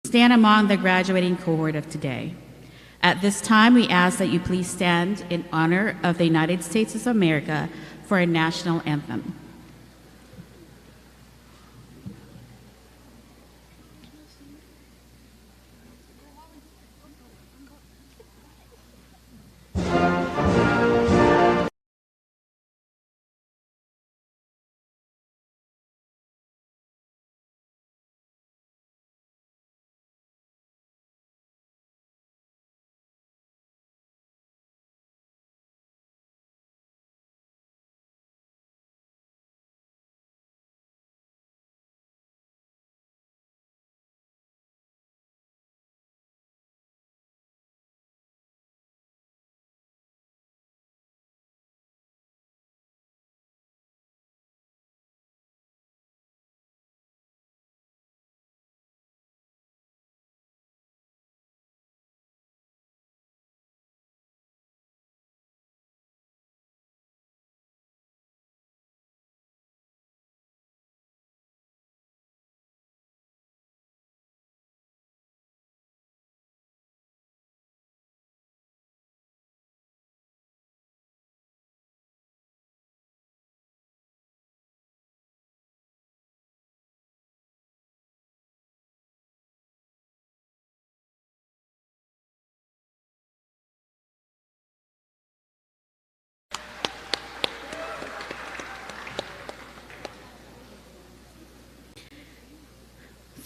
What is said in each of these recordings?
stand among the graduating cohort of today. At this time, we ask that you please stand in honor of the United States of America for a national anthem.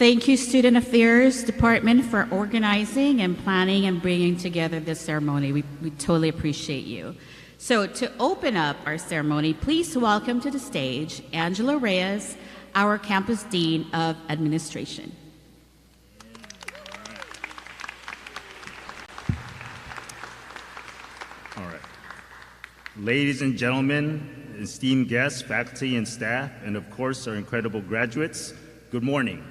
Thank you, Student Affairs Department, for organizing and planning and bringing together this ceremony. We totally appreciate you. So to open up our ceremony, please welcome to the stage Angela Reyes, our Campus Dean of Administration. All right. Ladies and gentlemen, esteemed guests, faculty and staff, and of course our incredible graduates, good morning.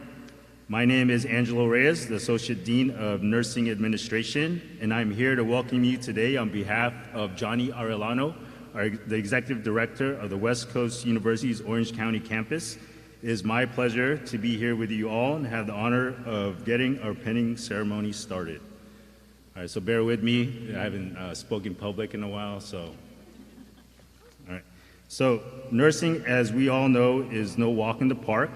My name is Angelo Reyes, the Associate Dean of Nursing Administration, and I'm here to welcome you today on behalf of Johnny Arellano, the Executive Director of the West Coast University's Orange County campus. It is my pleasure to be here with you all and have the honor of getting our pinning ceremony started. All right, so bear with me. I haven't spoken public in a while, so. All right. So nursing, as we all know, is no walk in the park.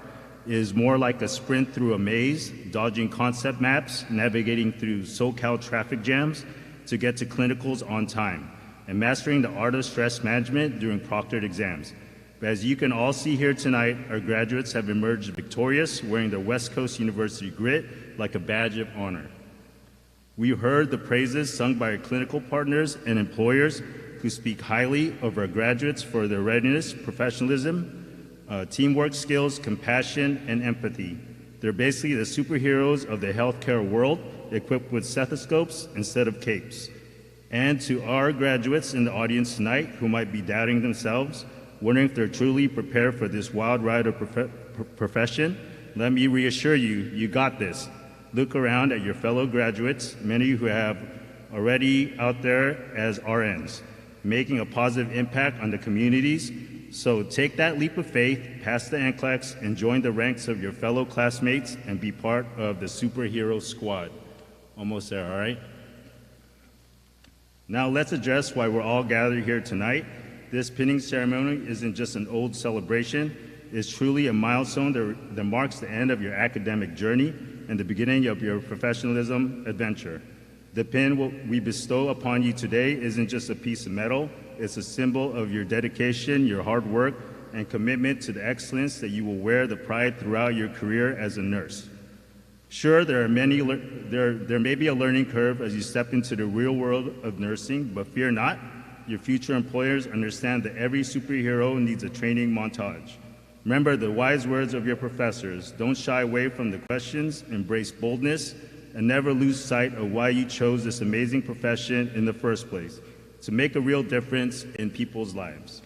Is more like a sprint through a maze, dodging concept maps, navigating through SoCal traffic jams to get to clinicals on time, and mastering the art of stress management during proctored exams. But as you can all see here tonight, our graduates have emerged victorious, wearing their West Coast University grit like a badge of honor. We heard the praises sung by our clinical partners and employers who speak highly of our graduates for their readiness, professionalism, teamwork skills, compassion, and empathy. They're basically the superheroes of the healthcare world, equipped with stethoscopes instead of capes. And to our graduates in the audience tonight who might be doubting themselves, wondering if they're truly prepared for this wild ride of profession, let me reassure you, you got this. Look around at your fellow graduates, many who have already out there as RNs, making a positive impact on the communities. So take that leap of faith, pass the NCLEX, and join the ranks of your fellow classmates and be part of the superhero squad. Almost there, all right? Now let's address why we're all gathered here tonight. This pinning ceremony isn't just an old celebration. It's truly a milestone that marks the end of your academic journey and the beginning of your professionalism adventure. The pin we bestow upon you today isn't just a piece of metal. It's a symbol of your dedication, your hard work, and commitment to the excellence that you will wear the pride throughout your career as a nurse. Sure, there may be a learning curve as you step into the real world of nursing, but fear not. Your future employers understand that every superhero needs a training montage. Remember the wise words of your professors. Don't shy away from the questions, embrace boldness, and never lose sight of why you chose this amazing profession in the first place, to make a real difference in people's lives.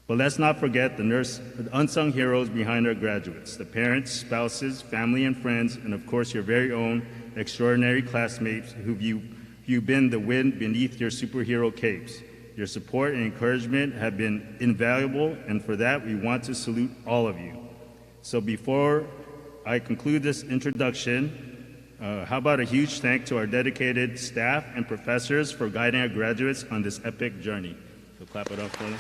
But let's not forget the unsung heroes behind our graduates, the parents, spouses, family and friends, and of course your very own extraordinary classmates who've been the wind beneath your superhero capes. Your support and encouragement have been invaluable, and for that we want to salute all of you. So before I conclude this introduction, How about a huge thank to our dedicated staff and professors for guiding our graduates on this epic journey. So clap it up for them.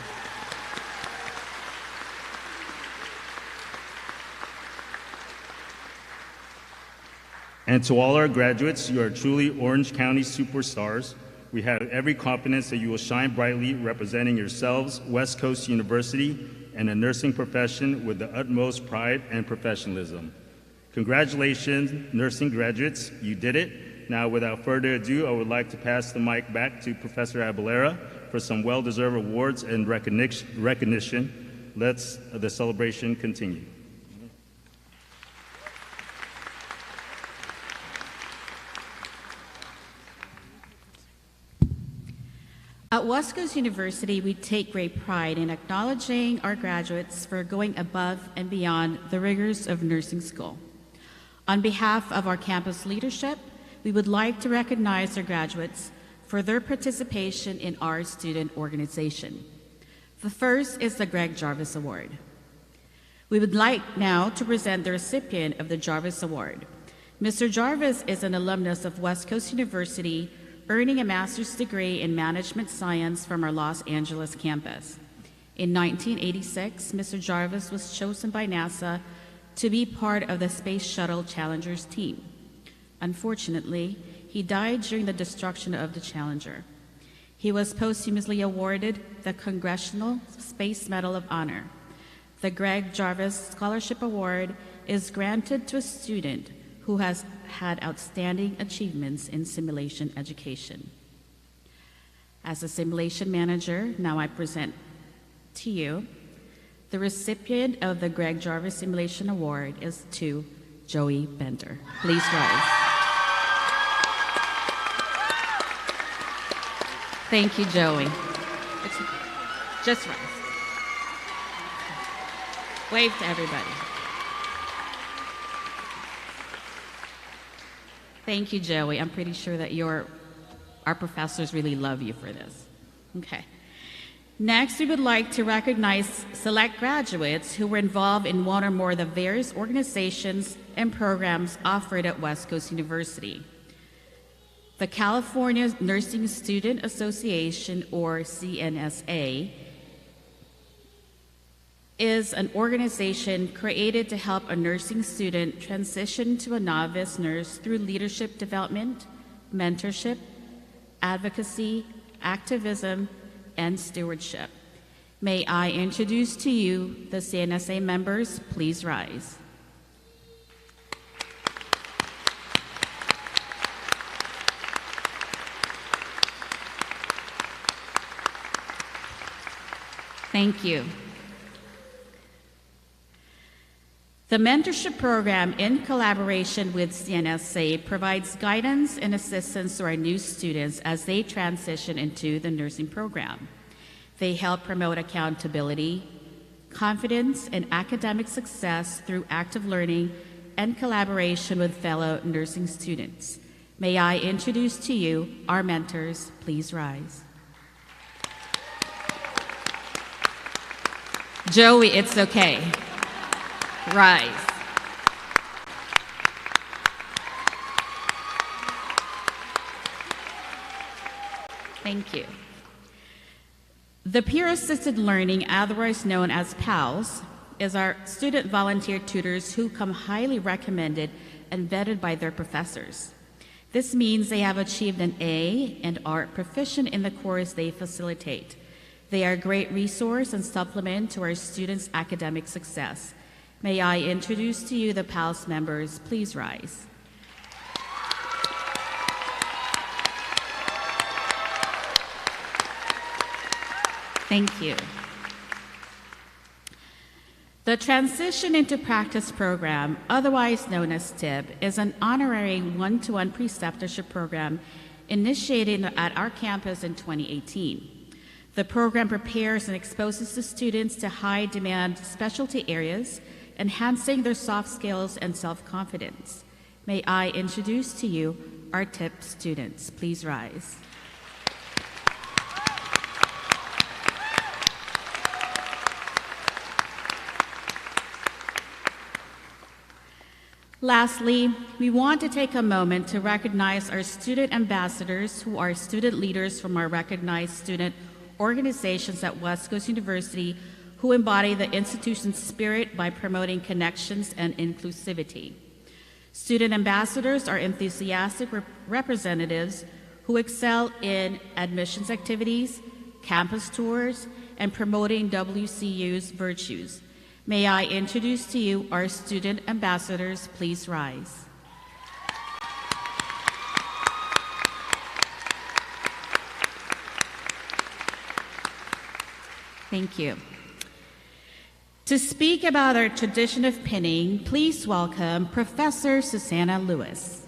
And to all our graduates, you are truly Orange County superstars. We have every confidence that you will shine brightly representing yourselves, West Coast University, and the nursing profession with the utmost pride and professionalism. Congratulations, nursing graduates, you did it. Now, without further ado, I would like to pass the mic back to Professor Abalera for some well-deserved awards and recognition. Let's the celebration continue. At West Coast University, we take great pride in acknowledging our graduates for going above and beyond the rigors of nursing school. On behalf of our campus leadership, we would like to recognize our graduates for their participation in our student organization. The first is the Greg Jarvis Award. We would like now to present the recipient of the Jarvis Award. Mr. Jarvis is an alumnus of West Coast University, earning a master's degree in management science from our Los Angeles campus. In 1986, Mr. Jarvis was chosen by NASA to be part of the Space Shuttle Challenger's team. Unfortunately, he died during the destruction of the Challenger. He was posthumously awarded the Congressional Space Medal of Honor. The Greg Jarvis Scholarship Award is granted to a student who has had outstanding achievements in simulation education. As a simulation manager, now I present to you the recipient of the Greg Jarvis Simulation Award is to Joey Bender. Please rise. Thank you, Joey. Just rise. Wave to everybody. Thank you, Joey. I'm pretty sure that our professors really love you for this. Okay. Next, we would like to recognize select graduates who were involved in one or more of the various organizations and programs offered at West Coast University. The California Nursing Student Association, or CNSA, is an organization created to help a nursing student transition to a novice nurse through leadership development, mentorship, advocacy, activism, and stewardship. May I introduce to you the CNSA members. Please rise. Thank you. The mentorship program, in collaboration with CNSA, provides guidance and assistance to our new students as they transition into the nursing program. They help promote accountability, confidence, and academic success through active learning and collaboration with fellow nursing students. May I introduce to you our mentors. Please rise. Joey, it's okay. Rise. Thank you. The peer-assisted learning, otherwise known as PALS, is our student volunteer tutors who come highly recommended and vetted by their professors. This means they have achieved an A and are proficient in the course they facilitate. They are a great resource and supplement to our students' academic success. May I introduce to you the PALS members. Please rise. Thank you. The Transition into Practice program, otherwise known as TIP, is an honorary one-to-one preceptorship program initiated at our campus in 2018. The program prepares and exposes the students to high-demand specialty areas, enhancing their soft skills and self-confidence. May I introduce to you our TIP students. Please rise. Lastly, we want to take a moment to recognize our student ambassadors who are student leaders from our recognized student organizations at West Coast University who embody the institution's spirit by promoting connections and inclusivity. Student ambassadors are enthusiastic representatives who excel in admissions activities, campus tours, and promoting WCU's virtues. May I introduce to you our student ambassadors. Please rise. Thank you. To speak about our tradition of pinning, please welcome Professor Susanna Lewis.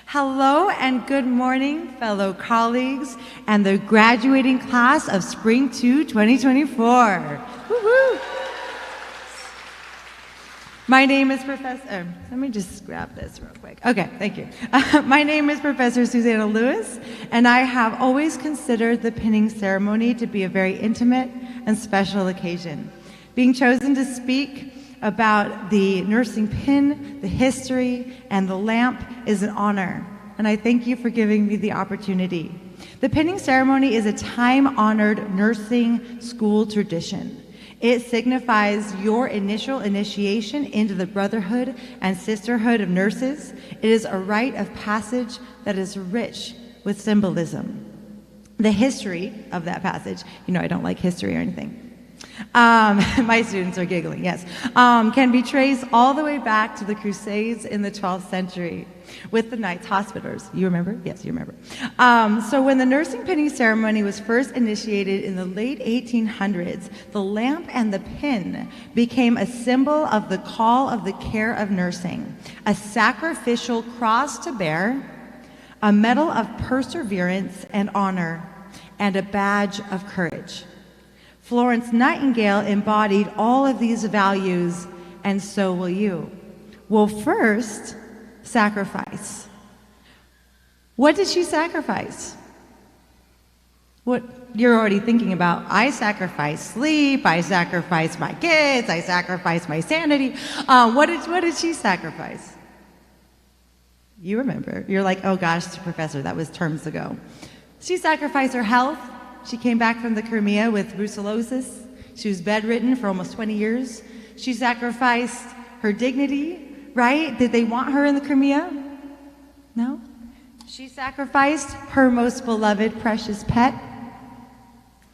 Hello and good morning, fellow colleagues and the graduating class of Spring 2 2024. Woo-hoo. My name is Professor, let me just grab this real quick. Okay, thank you. My name is Professor Susanna Lewis, and I have always considered the pinning ceremony to be a very intimate and special occasion. Being chosen to speak about the nursing pin, the history, and the lamp is an honor, and I thank you for giving me the opportunity. The pinning ceremony is a time-honored nursing school tradition. It signifies your initial initiation into the brotherhood and sisterhood of nurses. It is a rite of passage that is rich with symbolism. The history of that passage, you know I don't like history or anything. My students are giggling, yes. Can be traced all the way back to the Crusades in the 12th century with the Knights Hospitallers. You remember? Yes, you remember. So when the nursing pinning ceremony was first initiated in the late 1800s, the lamp and the pin became a symbol of the call of the care of nursing, a sacrificial cross to bear, a medal of perseverance and honor, and a badge of courage. Florence Nightingale embodied all of these values, and so will you. Well, first, sacrifice. What did she sacrifice? What you're already thinking about, I sacrifice sleep, I sacrifice my kids, I sacrifice my sanity. What did she sacrifice? You remember. You're like, oh gosh, Professor, that was terms ago. She sacrificed her health. She came back from the Crimea with brucellosis. She was bedridden for almost 20 years. She sacrificed her dignity, right? Did they want her in the Crimea? No? She sacrificed her most beloved, precious pet,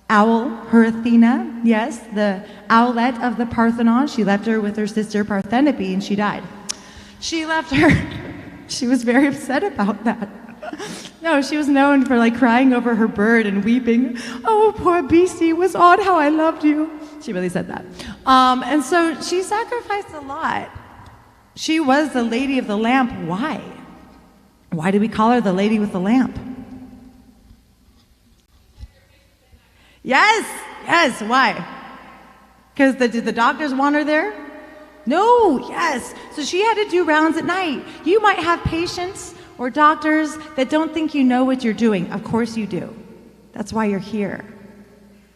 owl, her Athena, yes, the owlet of the Parthenon. She left her with her sister Parthenope and she died. She left her, she was very upset about that. No, she was known for like crying over her bird and weeping. Oh, poor beastie, it was odd how I loved you. She really said that. And so she sacrificed a lot. She was the lady of the lamp. Why? Why do we call her the lady with the lamp? Yes, why? Because did the doctors want her there? No, yes. So she had to do rounds at night. You might have patients or doctors that don't think you know what you're doing. Of course you do. That's why you're here.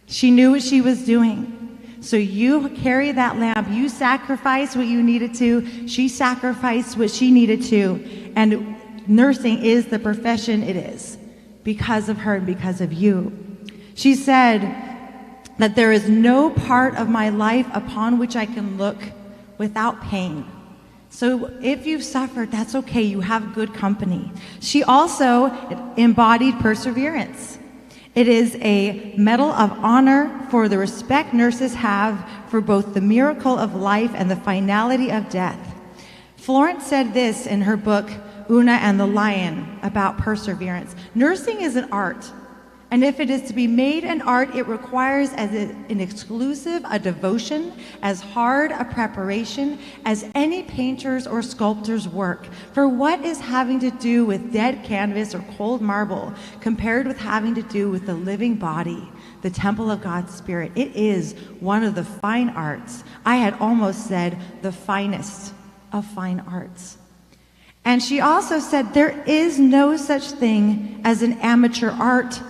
She knew what she was doing. So you carry that lamp. You sacrificed what you needed to. She sacrificed what she needed to. And nursing is the profession it is because of her and because of you. She said that there is no part of my life upon which I can look without pain. So if you've suffered, that's okay. You have good company. She also embodied perseverance. It is a medal of honor for the respect nurses have for both the miracle of life and the finality of death. Florence said this in her book, Una and the Lion, about perseverance. Nursing is an art. And if it is to be made an art, it requires as an exclusive a devotion, as hard a preparation as any painter's or sculptor's work. For what is having to do with dead canvas or cold marble compared with having to do with the living body, the temple of God's Spirit? It is one of the fine arts. I had almost said the finest of fine arts. And she also said there is no such thing as an amateur art.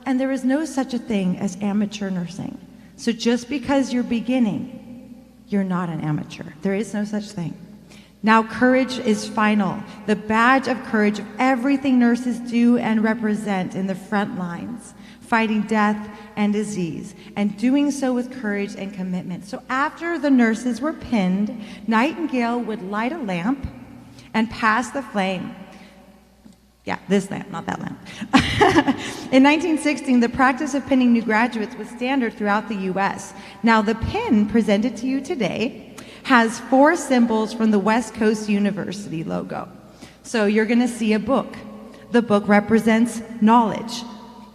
And there is no such a thing as amateur nursing. So just because you're beginning, you're not an amateur. There is no such thing. Now, courage is final, the badge of courage of everything nurses do and represent in the front lines, fighting death and disease, and doing so with courage and commitment. So after the nurses were pinned, Nightingale would light a lamp and pass the flame. Yeah, this lamp, not that lamp. In 1916, the practice of pinning new graduates was standard throughout the U.S. Now, the pin presented to you today has 4 symbols from the West Coast University logo. So you're going to see a book. The book represents knowledge.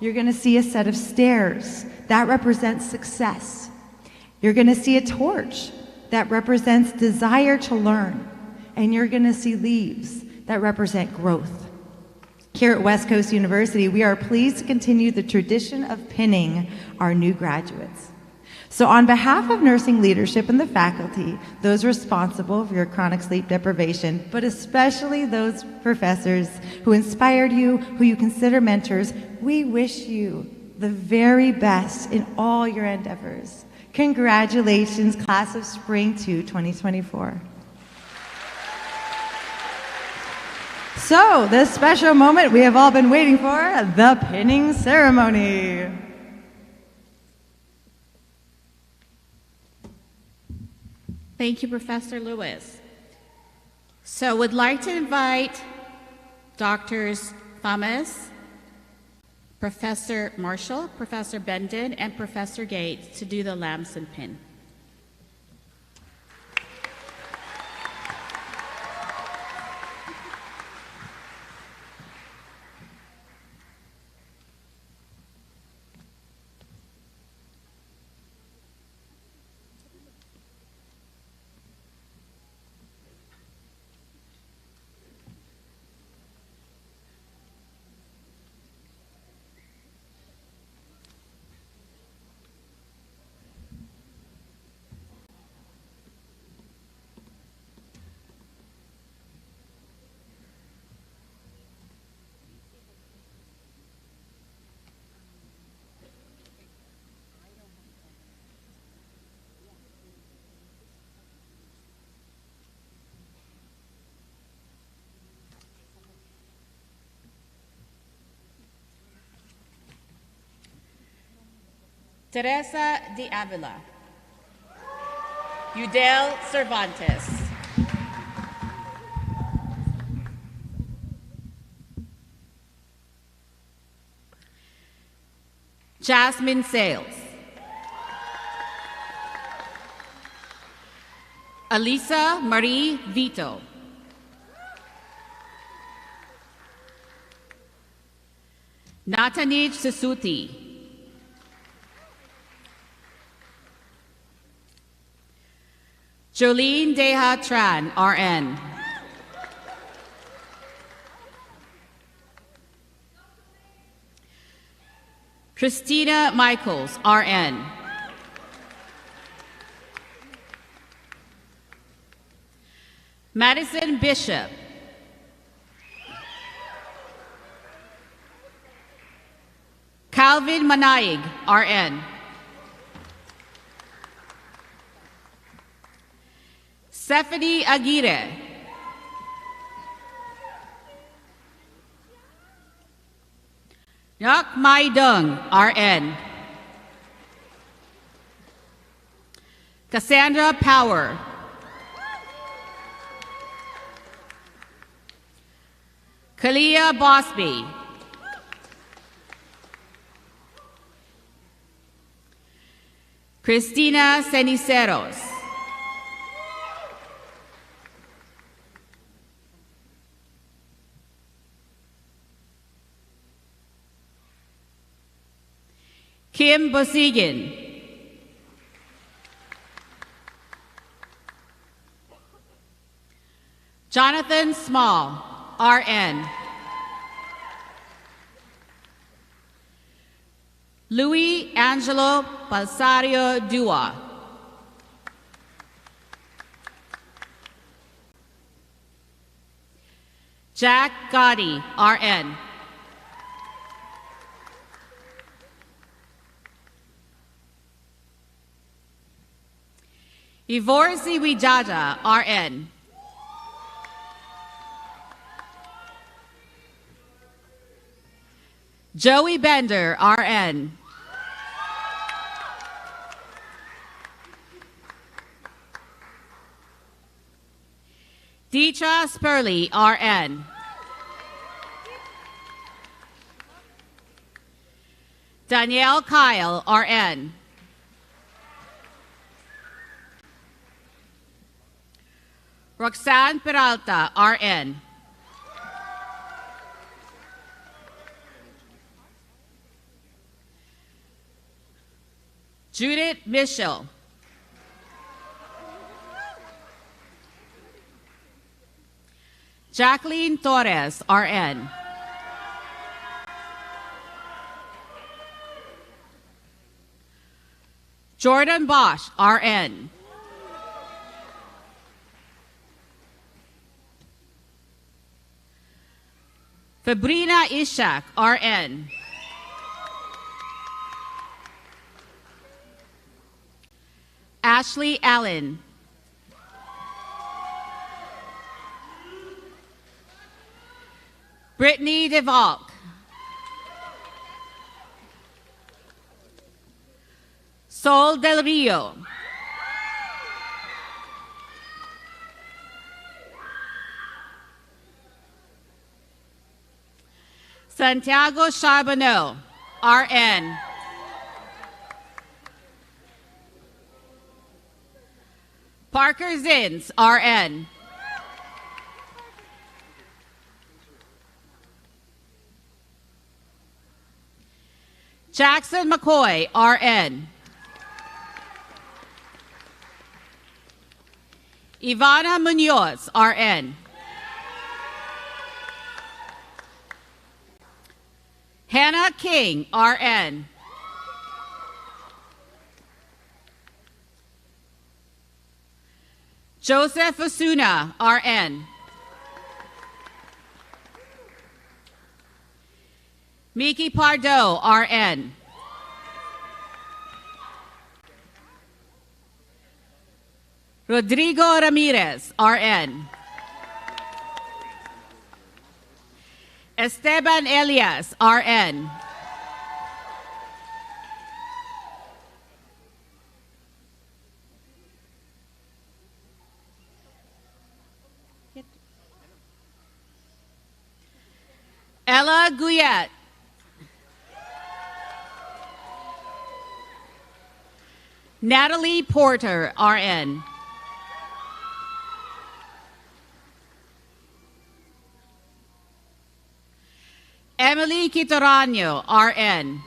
You're going to see a set of stairs. That represents success. You're going to see a torch. That represents desire to learn. And you're going to see leaves that represent growth. Here at West Coast University, we are pleased to continue the tradition of pinning our new graduates. So on behalf of nursing leadership and the faculty, those responsible for your chronic sleep deprivation, but especially those professors who inspired you, who you consider mentors, we wish you the very best in all your endeavors. Congratulations, class of Spring 2, 2024. So, this special moment we have all been waiting for, the pinning ceremony. Thank you, Professor Lewis. So, would like to invite Doctors Thomas, Professor Marshall, Professor Bendon, and Professor Gates to do the Lamson pin. Teresa de Avila, Udel Cervantes, Jasmine Sales, Alisa Marie Vito, Natanij Sasuti, Jolene Deha Tran, RN. Christina Michaels, RN. Madison Bishop. Calvin Manaig, RN. Stephanie Aguirre. Yak Mai Dung, RN. Cassandra Power. Kalia Bosby. Cristina Ceniceros. Kim Bosigin. Jonathan Small, RN. Louis Angelo Balsario Dua. Jack Gotti, RN. Ivorzi Wijaja, RN. Joey Bender, RN. Deetra Spurley, RN. Danielle Kyle, RN. Roxanne Peralta, RN. Judith Mitchell. Jacqueline Torres, RN. Jordan Bosch, RN. Fabrina Ishak, RN. Ashley Allen. Brittany DeValk. Sol Del Rio. Santiago Charbonneau, RN. Parker Zins, RN. Jackson McCoy, RN. Ivana Munoz, RN. Hannah King, RN. Joseph Osuna, RN. Miki Pardo, RN. Rodrigo Ramirez, RN. Esteban Elias, RN. Ella Guyette. Natalie Porter, RN. Emily Quitoraño, RN.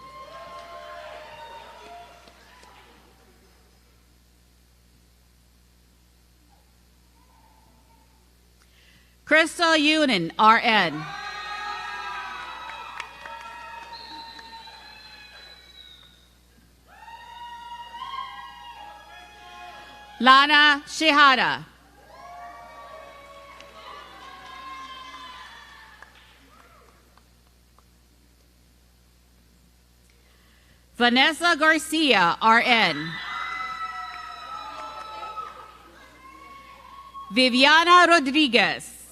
Crystal Yunin, RN. Lana Shihada. Vanessa Garcia, RN. Viviana Rodriguez.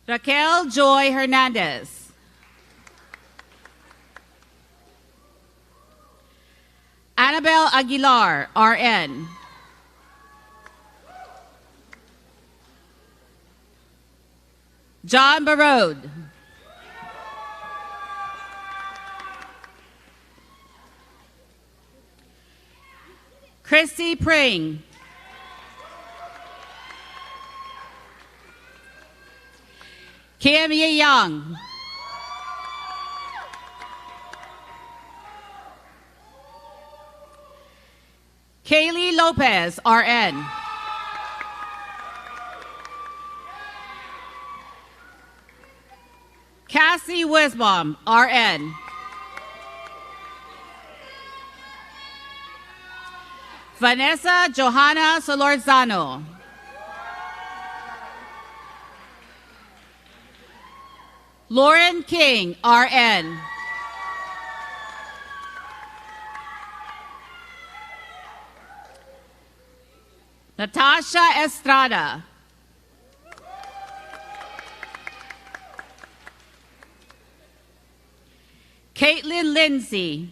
Raquel Joy Hernandez. Annabelle Aguilar, RN. John Barode. Christy Pring. Kim Ye Young. Kaylee Lopez, RN. Cassie Wisbaum, RN. Vanessa Johanna Solorzano. Lauren King, RN. Natasha Estrada. Caitlin Lindsay.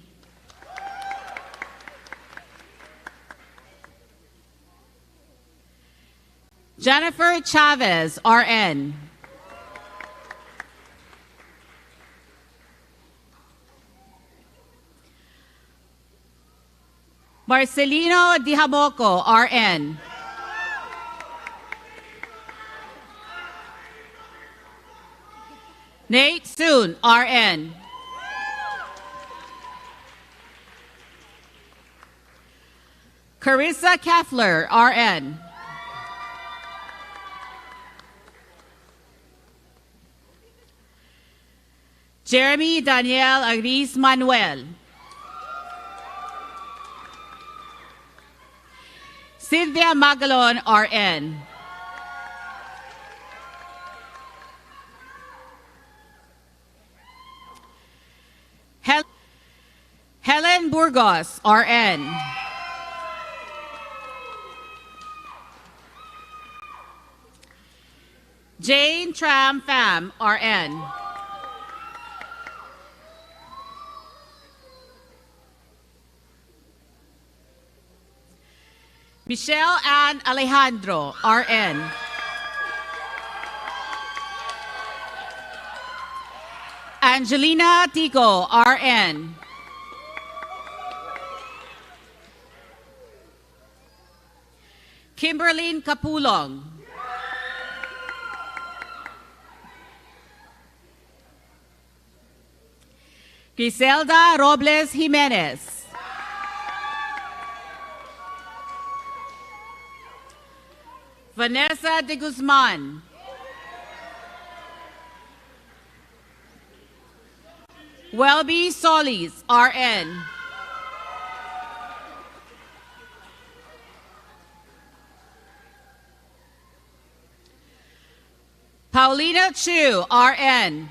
Jennifer Chavez, RN. Marcelino Dijamoco, RN. Nate Soon, RN. Carissa Keffler, RN. Jeremy Daniel Agris Manuel. Cynthia Magalon, RN. Helen Burgos, RN. Jane Tram Pham, RN. Michelle Ann Alejandro, RN. Angelina Tico, RN. Kimberlyn Capulong. Griselda Robles Jimenez. Vanessa de Guzman. Welby Solis, RN. Paulina Chu, RN.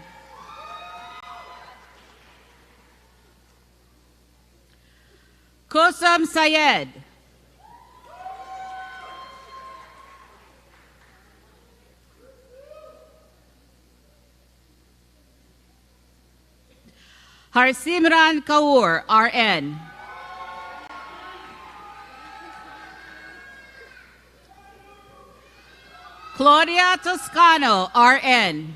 Kusum Sayed. Harsimran Kaur, RN. Claudia Toscano, RN.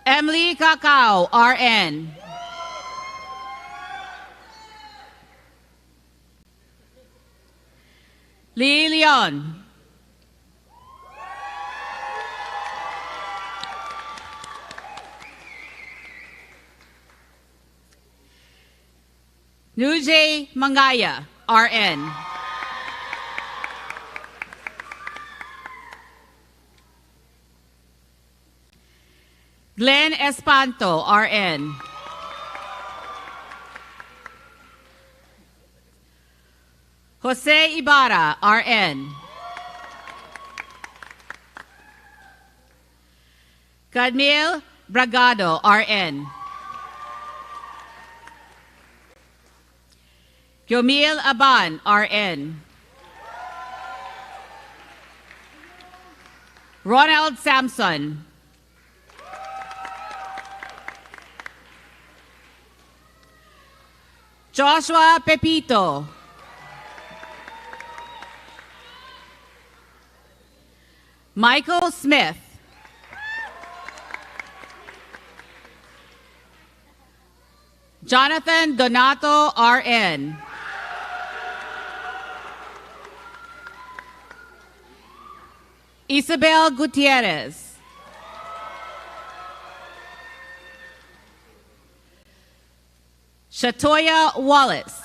Emily Cacao, RN. Lee Leon. Nujay Mangaya, RN. Glenn Espanto, RN. Jose Ibarra, RN. Cadmiel Bragado, RN. Yomil Aban, RN. Ronald Sampson. Joshua Pepito. Michael Smith. Jonathan Donato, RN. Isabel Gutierrez. Shatoya Wallace.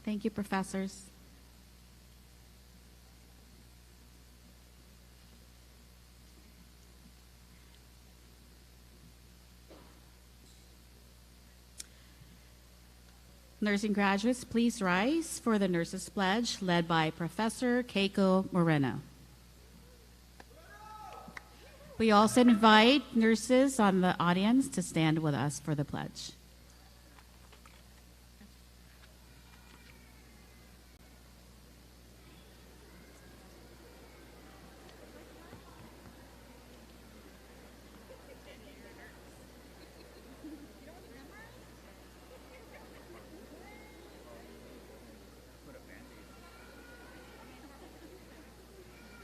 Thank you, professors. Nursing graduates, please rise for the Nurses Pledge led by Professor Keiko Moreno. We also invite nurses on the audience to stand with us for the pledge.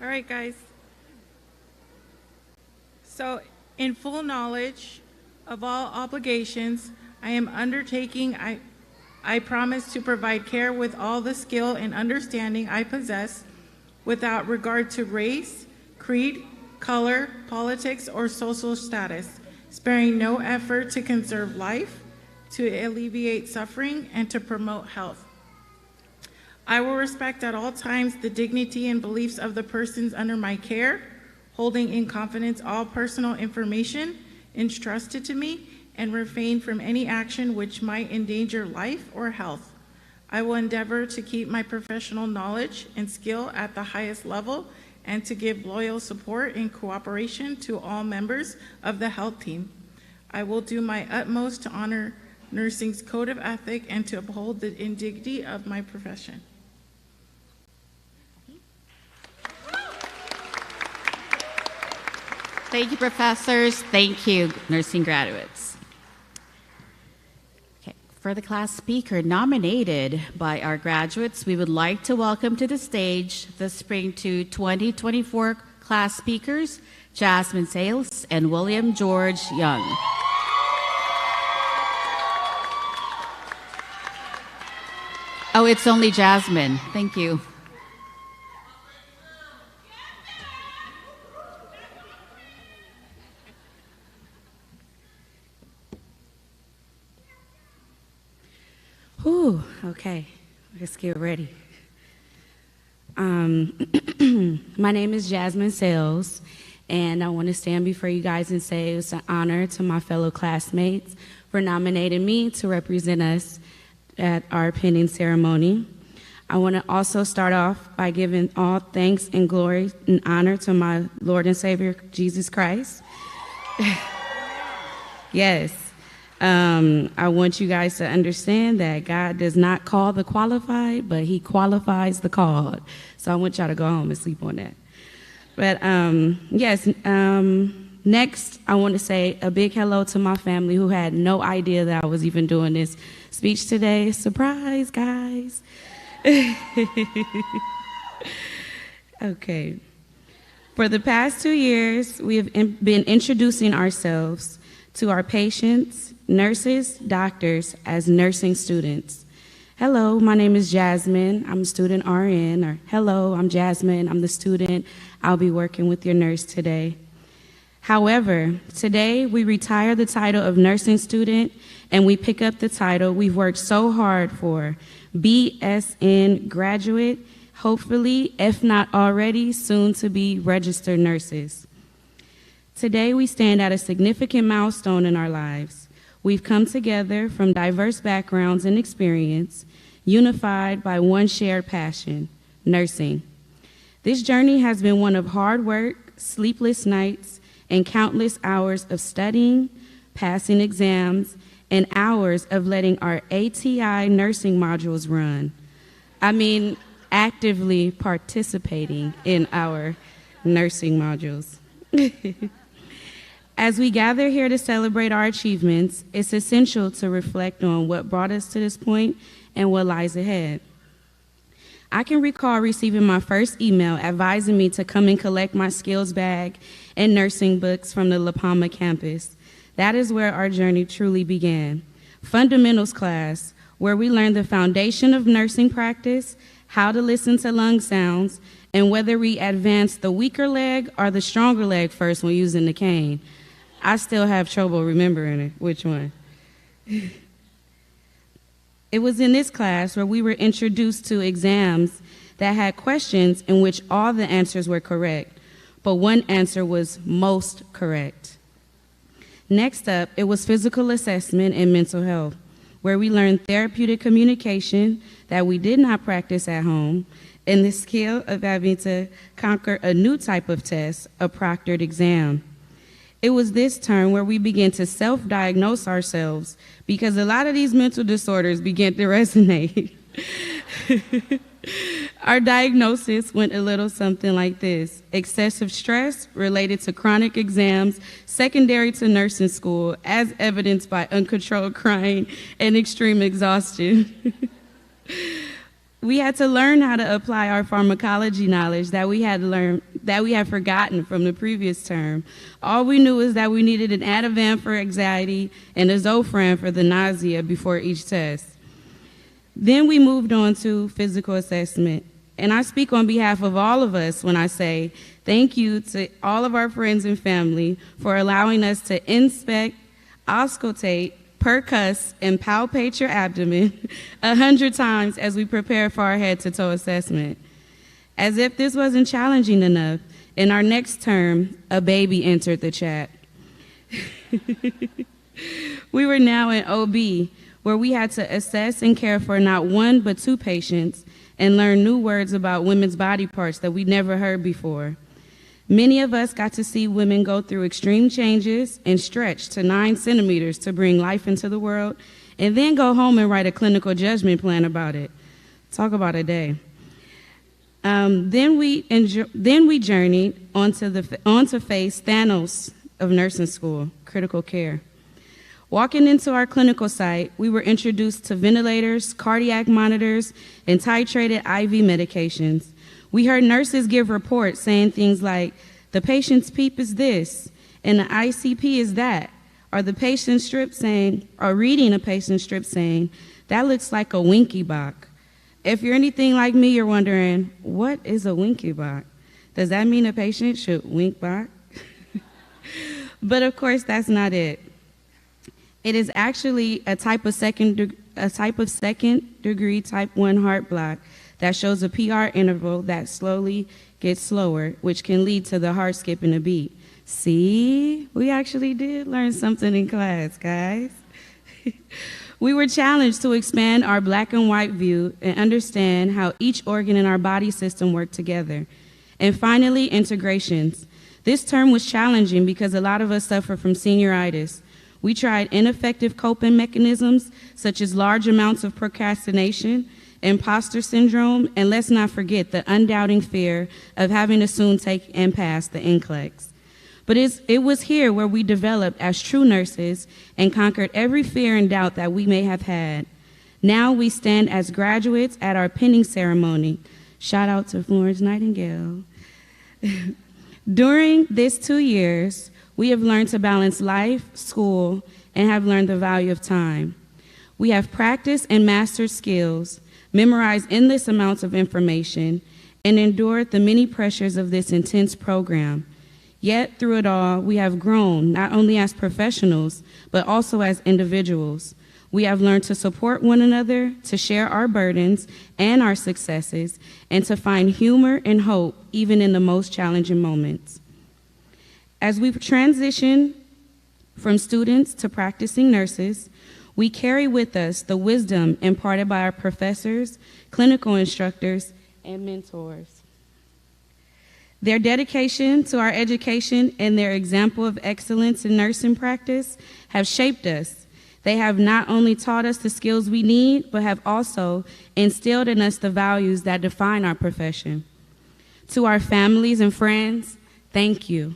All right, guys. So, in full knowledge of all obligations I am undertaking, I promise to provide care with all the skill and understanding I possess without regard to race, creed, color, politics, or social status, sparing no effort to conserve life, to alleviate suffering, and to promote health. I will respect at all times the dignity and beliefs of the persons under my care, holding in confidence all personal information entrusted to me, and refrain from any action which might endanger life or health. I will endeavor to keep my professional knowledge and skill at the highest level and to give loyal support and cooperation to all members of the health team. I will do my utmost to honor nursing's code of ethic and to uphold the dignity of my profession. Thank you, professors. Thank you, nursing graduates. Okay, for the class speaker nominated by our graduates, we would like to welcome to the stage the Spring 2024 class speakers, Jasmine Sales and William George Young. Oh, it's only Jasmine. Thank you. Whew, okay, let's get ready. My name is Jasmine Sales, and I want to stand before you guys and say it's an honor to my fellow classmates for nominating me to represent us at our pinning ceremony. I want to also start off by giving all thanks and glory and honor to my Lord and Savior, Jesus Christ. Yes. I want you guys to understand that God does not call the qualified, but he qualifies the called. So I want y'all to go home and sleep on that. But next, I want to say a big hello to my family who had no idea that I was even doing this speech today. Surprise, guys. Okay. For the past 2 years, we have been introducing ourselves to our patients, nurses, doctors as nursing students. Hello, my name is Jasmine. I'm a student RN. Or hello, I'm Jasmine. I'm the student. I'll be working with your nurse today. However, today we retire the title of nursing student and we pick up the title we've worked so hard for, BSN graduate, hopefully, if not already, soon to be registered nurses. Today we stand at a significant milestone in our lives. We've come together from diverse backgrounds and experience, unified by one shared passion, nursing. This journey has been one of hard work, sleepless nights, and countless hours of studying, passing exams, and hours of letting our ATI nursing modules run. I mean, actively participating in our nursing modules. As we gather here to celebrate our achievements, it's essential to reflect on what brought us to this point and what lies ahead. I can recall receiving my first email advising me to come and collect my skills bag and nursing books from the La Palma campus. That is where our journey truly began. Fundamentals class, where we learned the foundation of nursing practice, how to listen to lung sounds, and whether we advance the weaker leg or the stronger leg first when using the cane. I still have trouble remembering which one. It was in this class where we were introduced to exams that had questions in which all the answers were correct, but one answer was most correct. Next up, it was physical assessment and mental health, where we learned therapeutic communication that we did not practice at home, and the skill of having to conquer a new type of test, a proctored exam. It was this term where we began to self-diagnose ourselves because a lot of these mental disorders began to resonate. Our diagnosis went a little something like this: excessive stress related to chronic exams secondary to nursing school, as evidenced by uncontrolled crying and extreme exhaustion. We had to learn how to apply our pharmacology knowledge that we had forgotten from the previous term. All we knew is that we needed an Ativan for anxiety and a Zofran for the nausea before each test. Then we moved on to physical assessment. And I speak on behalf of all of us when I say thank you to all of our friends and family for allowing us to inspect, auscultate, percuss, and palpate your abdomen 100 times as we prepare for our head-to-toe assessment. As if this wasn't challenging enough, in our next term, a baby entered the chat. We were now in OB, where we had to assess and care for not one but two patients and learn new words about women's body parts that we'd never heard before. Many of us got to see women go through extreme changes and stretch to 9 centimeters to bring life into the world, and then go home and write a clinical judgment plan about it. Talk about a day. Then we journeyed on to face Thanos of nursing school, critical care. Walking into our clinical site, we were introduced to ventilators, cardiac monitors, and titrated IV medications. We heard nurses give reports saying things like, the patient's PEEP is this, and the ICP is that, or the patient strip saying, or reading a patient strip saying, that looks like a winky box. If you're anything like me, you're wondering, what is a winky box? Does that mean a patient should wink back? But of course, that's not it. It is actually a type of second degree type 1 heart block that shows a PR interval that slowly gets slower, which can lead to the heart skipping a beat. See, we actually did learn something in class, guys. We were challenged to expand our black and white view and understand how each organ in our body system worked together. And finally, integrations. This term was challenging because a lot of us suffer from senioritis. We tried ineffective coping mechanisms such as large amounts of procrastination, imposter syndrome, and let's not forget the undoubting fear of having to soon take and pass the NCLEX. But it was here where we developed as true nurses and conquered every fear and doubt that we may have had. Now we stand as graduates at our pinning ceremony. Shout out to Florence Nightingale. During these 2 years, we have learned to balance life, school, and have learned the value of time. We have practiced and mastered skills, memorized endless amounts of information, and endured the many pressures of this intense program. Yet, through it all, we have grown, not only as professionals, but also as individuals. We have learned to support one another, to share our burdens and our successes, and to find humor and hope even in the most challenging moments. As we transition from students to practicing nurses, we carry with us the wisdom imparted by our professors, clinical instructors, and mentors. Their dedication to our education and their example of excellence in nursing practice have shaped us. They have not only taught us the skills we need, but have also instilled in us the values that define our profession. To our families and friends, thank you.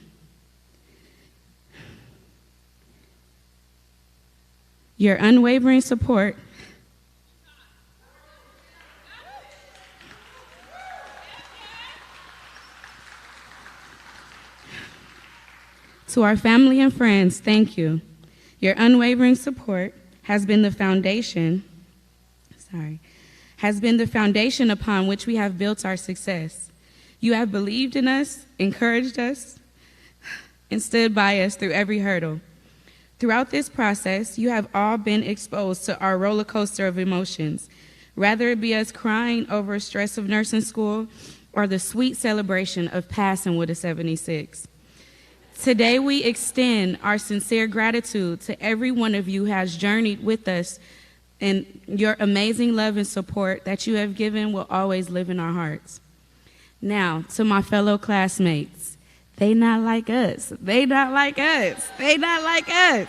Your unwavering support to our family and friends, thank you. Your unwavering support has been the foundation upon which we have built our success. You have believed in us, encouraged us, and stood by us through every hurdle. Throughout this process, you have all been exposed to our roller coaster of emotions, whether it be us crying over stress of nursing school or the sweet celebration of passing with a 76. Today, we extend our sincere gratitude to every one of you who has journeyed with us and your amazing love and support that you have given will always live in our hearts. Now, to my fellow classmates, they not like us. They not like us. They not like us.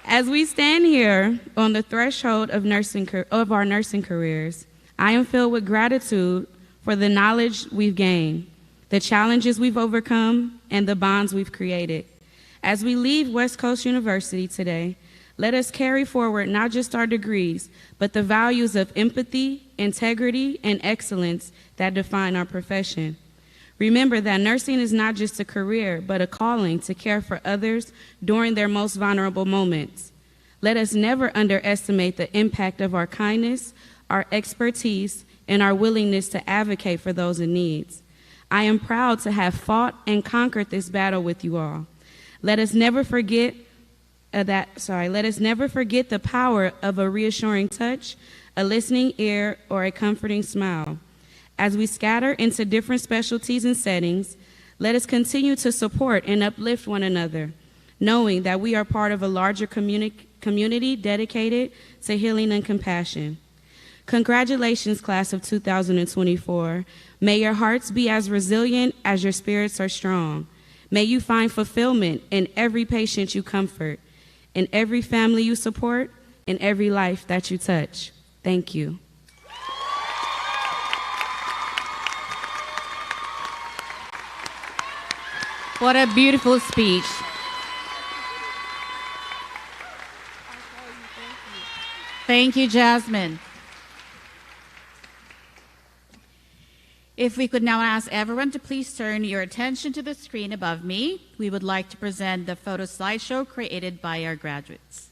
As we stand here on the threshold of our nursing careers, I am filled with gratitude for the knowledge we've gained, the challenges we've overcome, and the bonds we've created. As we leave West Coast University today, let us carry forward not just our degrees, but the values of empathy, integrity, and excellence that define our profession. Remember that nursing is not just a career, but a calling to care for others during their most vulnerable moments. Let us never underestimate the impact of our kindness, our expertise, and our willingness to advocate for those in need. I am proud to have fought and conquered this battle with you all. Let us never forget the power of a reassuring touch, a listening ear, or a comforting smile. As we scatter into different specialties and settings, let us continue to support and uplift one another, knowing that we are part of a larger community dedicated to healing and compassion. Congratulations, class of 2024. May your hearts be as resilient as your spirits are strong. May you find fulfillment in every patient you comfort, in every family you support, in every life that you touch. Thank you. What a beautiful speech. Thank you, Jasmine. If we could now ask everyone to please turn your attention to the screen above me, we would like to present the photo slideshow created by our graduates.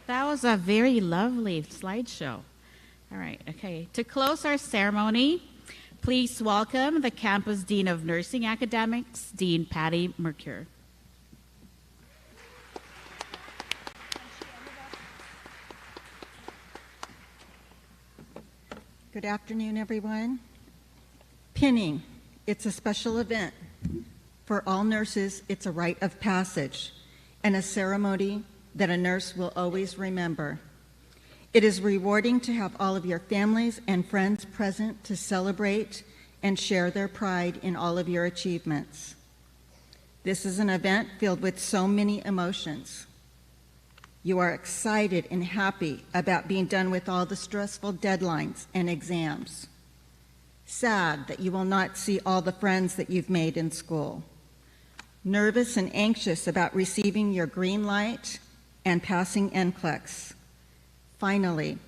That was a very lovely slideshow. All right, okay. To close our ceremony, please welcome the Campus Dean of Nursing Academics, Dean Patty Mercure. Good afternoon, everyone. Pinning, it's a special event. For all nurses, it's a rite of passage and a ceremony that a nurse will always remember. It is rewarding to have all of your families and friends present to celebrate and share their pride in all of your achievements. This is an event filled with so many emotions. You are excited and happy about being done with all the stressful deadlines and exams. Sad that you will not see all the friends that you've made in school. Nervous and anxious about receiving your green light and passing NCLEX. Finally,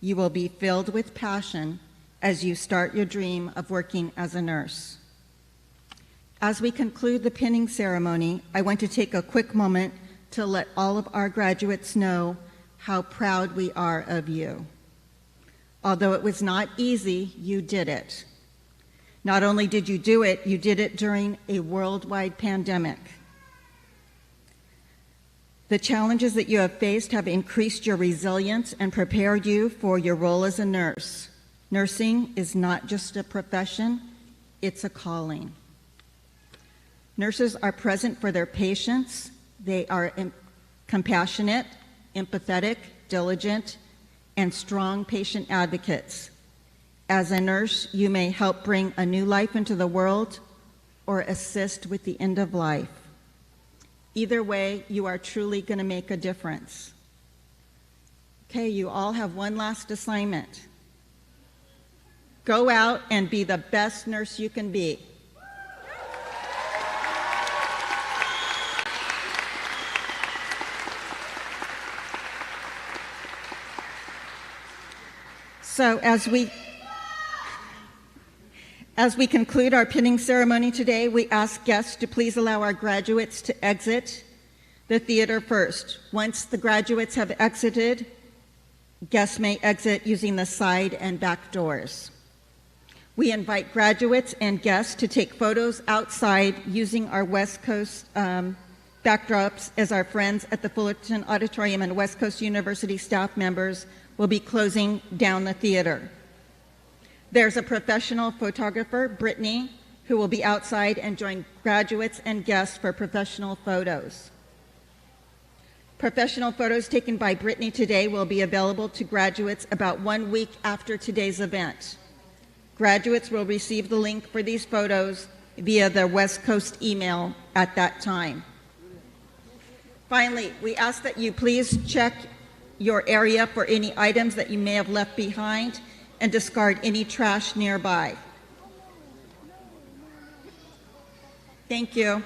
you will be filled with passion as you start your dream of working as a nurse. As we conclude the pinning ceremony, I want to take a quick moment to let all of our graduates know how proud we are of you. Although it was not easy, you did it. Not only did you do it, you did it during a worldwide pandemic. The challenges that you have faced have increased your resilience and prepared you for your role as a nurse. Nursing is not just a profession, it's a calling. Nurses are present for their patients. They are compassionate, empathetic, diligent, and strong patient advocates. As a nurse, you may help bring a new life into the world or assist with the end of life. Either way, you are truly going to make a difference. Okay, you all have one last assignment. Go out and be the best nurse you can be. So as we conclude our pinning ceremony today, we ask guests to please allow our graduates to exit the theater first. Once the graduates have exited, guests may exit using the side and back doors. We invite graduates and guests to take photos outside using our West Coast backdrops as our friends at the Fullerton Auditorium and West Coast University staff members will be closing down the theater. There's a professional photographer, Brittany, who will be outside and join graduates and guests for professional photos. Professional photos taken by Brittany today will be available to graduates about 1 week after today's event. Graduates will receive the link for these photos via their West Coast email at that time. Finally, we ask that you please check your area for any items that you may have left behind and discard any trash nearby. Thank you.